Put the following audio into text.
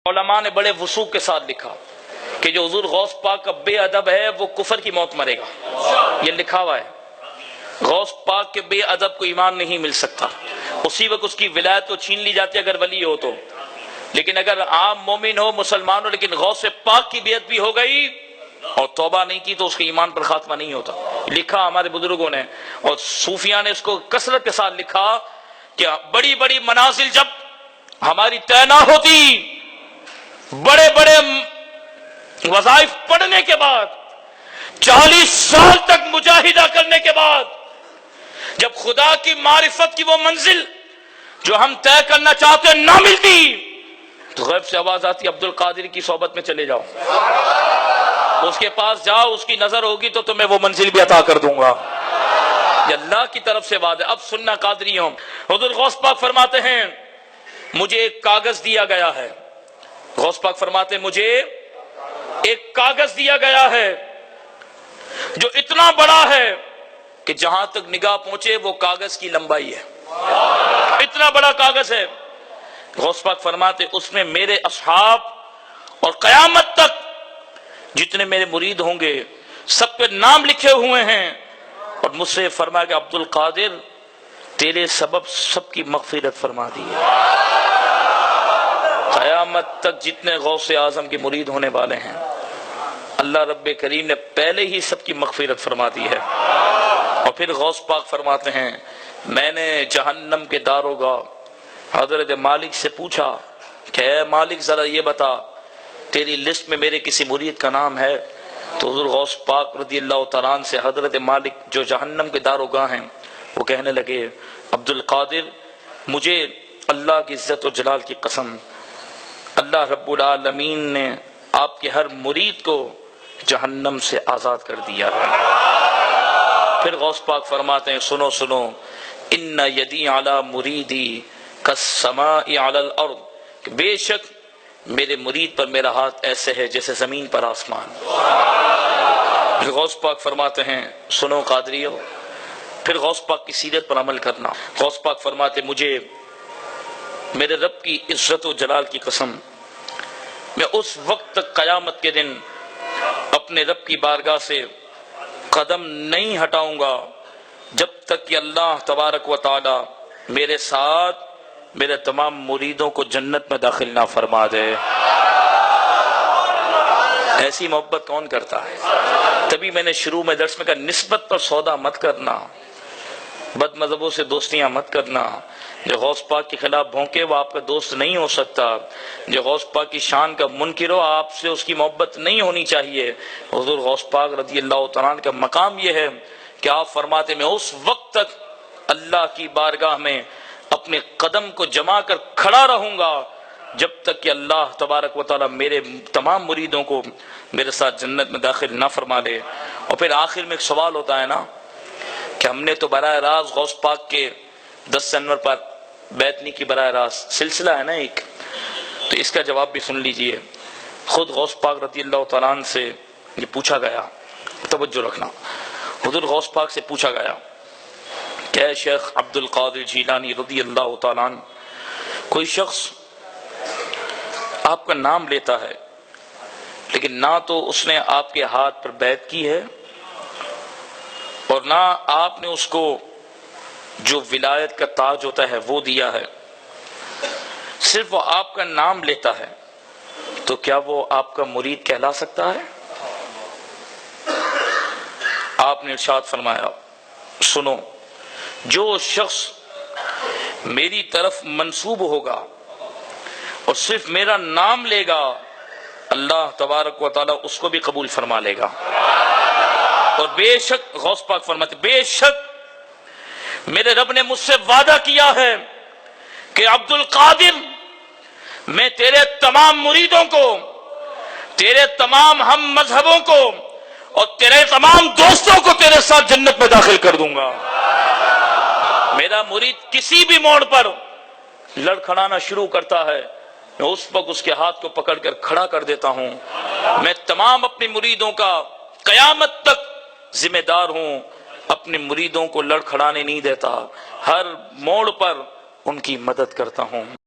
علماء نے بڑے وثوق کے ساتھ لکھا کہ جو حضور غوث پاک کا بے ادب ہے وہ کفر کی موت مرے گا. یہ لکھا ہوا ہے. غوث پاک کے بے ادب کو ایمان نہیں مل سکتا. اسی وقت اس کی ولایت کو چھین لی جاتی ہے اگر ولی ہو تو. لیکن اگر عام مومن ہو مسلمان ہو لیکن غوث پاک کی بیعت بھی ہو گئی اور توبہ نہیں کی تو اس کے ایمان پر خاتمہ نہیں ہوتا. لکھا ہمارے بزرگوں نے اور صوفیاء نے اس کو کثرت کے ساتھ لکھا کہ بڑی بڑی منازل جب ہماری طے نہ ہوتی، بڑے بڑے وظائف پڑھنے کے بعد، 40 سال تک مجاہدہ کرنے کے بعد، جب خدا کی معرفت کی وہ منزل جو ہم طے کرنا چاہتے نہ ملتی تو غیب سے آواز آتی عبد القادر کی صحبت میں چلے جاؤ، اس کے پاس جاؤ، اس کی نظر ہوگی تو تمہیں وہ منزل بھی عطا کر دوں گا. یہ اللہ کی طرف سے وعدہ. اب سننا قادریوں، حضور غوث پاک فرماتے ہیں مجھے ایک کاغذ دیا گیا ہے. غوث پاک فرماتے ہیں مجھے ایک کاغذ دیا گیا ہے جو اتنا بڑا ہے کہ جہاں تک نگاہ پہنچے وہ کاغذ کی لمبائی ہے. اتنا بڑا کاغذ ہے. غوث پاک فرماتے اس میں میرے اصحاب اور قیامت تک جتنے میرے مرید ہوں گے سب کے نام لکھے ہوئے ہیں. اور مجھ سے فرمایا کہ عبد القادر تیرے سبب سب کی مغفرت فرما دی ہے. قیامت تک جتنے غوث اعظم کے مرید ہونے والے ہیں اللہ رب کریم نے پہلے ہی سب کی مغفرت فرما دی ہے. اور پھر غوث پاک فرماتے ہیں میں نے جہنم کے داروغہ حضرت مالک سے پوچھا کہ اے مالک ذرا یہ بتا تیری لسٹ میں میرے کسی مرید کا نام ہے؟ تو حضور غوث پاک رضی اللہ تعالیٰ عنہ سے حضرت مالک جو جہنم کے داروغہ ہیں وہ کہنے لگے عبد القادر مجھے اللہ کی عزت و جلال کی قسم اللہ رب العالمین نے آپ کے ہر مرید کو جہنم سے آزاد کر دیا ہے. پھر غوث پاک فرماتے ہیں سنو سنو ان یدی علی مریدی کالسماء علی الارض، بے شک میرے مرید پر میرا ہاتھ ایسے ہے جیسے زمین پر آسمان. پھر غوث پاک فرماتے ہیں سنو قادریو، پھر غوث پاک کی سیرت پر عمل کرنا. غوث پاک فرماتے مجھے میرے رب کی عزت و جلال کی قسم میں اس وقت تک قیامت کے دن اپنے رب کی بارگاہ سے قدم نہیں ہٹاؤں گا جب تک کہ اللہ تبارک و تعالی میرے ساتھ میرے تمام مریدوں کو جنت میں داخل نہ فرما دے. ایسی محبت کون کرتا ہے؟ تبھی میں نے شروع میں درس میں کہا نسبت پر سودا مت کرنا، بد مذہبوں سے دوستیاں مت کرنا. جو غوث پاک کے خلاف بھونکے وہ آپ کا دوست نہیں ہو سکتا. جو غوث پاک کی شان کا منکر ہو آپ سے اس کی محبت نہیں ہونی چاہیے. حضور غوث پاک رضی اللہ تعالیٰ عنہ کا مقام یہ ہے کہ آپ فرماتے میں اس وقت تک اللہ کی بارگاہ میں اپنے قدم کو جما کر کھڑا رہوں گا جب تک کہ اللہ تبارک و تعالیٰ میرے تمام مریدوں کو میرے ساتھ جنت میں داخل نہ فرما لے. اور پھر آخر میں ایک سوال ہوتا ہے نا کہ ہم نے تو براہ راست غوث پاک کے 10 انور پر بیعت نہیں کی، براہ راست سلسلہ ہے نا ایک، تو اس کا جواب بھی سن لیجئے. خود غوث پاک رضی اللہ تعالیٰ عنہ سے یہ پوچھا گیا، توجہ رکھنا، حضور غوث پاک سے پوچھا گیا کہ اے شیخ عبد القادر جیلانی رضی اللہ تعالیٰ عنہ، کوئی شخص آپ کا نام لیتا ہے لیکن نہ تو اس نے آپ کے ہاتھ پر بیعت کی ہے اور نہ آپ نے اس کو جو ولایت کا تاج ہوتا ہے وہ دیا ہے، صرف وہ آپ کا نام لیتا ہے، تو کیا وہ آپ کا مرید کہلا سکتا ہے؟ آپ نے ارشاد فرمایا سنو، جو شخص میری طرف منسوب ہوگا اور صرف میرا نام لے گا اللہ تبارک و تعالیٰ اس کو بھی قبول فرما لے گا. اور بے شک غوث پاک فرماتے بے شک میرے رب نے مجھ سے وعدہ کیا ہے کہ عبد القادر میں تیرے تمام مریدوں کو، تیرے تمام ہم مذہبوں کو اور تیرے تمام دوستوں کو تیرے ساتھ جنت میں داخل کر دوں گا. میرا مرید کسی بھی موڑ پر لڑکھڑانا شروع کرتا ہے میں اس وقت اس کے ہاتھ کو پکڑ کر کھڑا کر دیتا ہوں. میں تمام اپنے مریدوں کا قیامت تک ذمہ دار ہوں، اپنے مریدوں کو لڑکھڑانے نہیں دیتا، ہر موڑ پر ان کی مدد کرتا ہوں.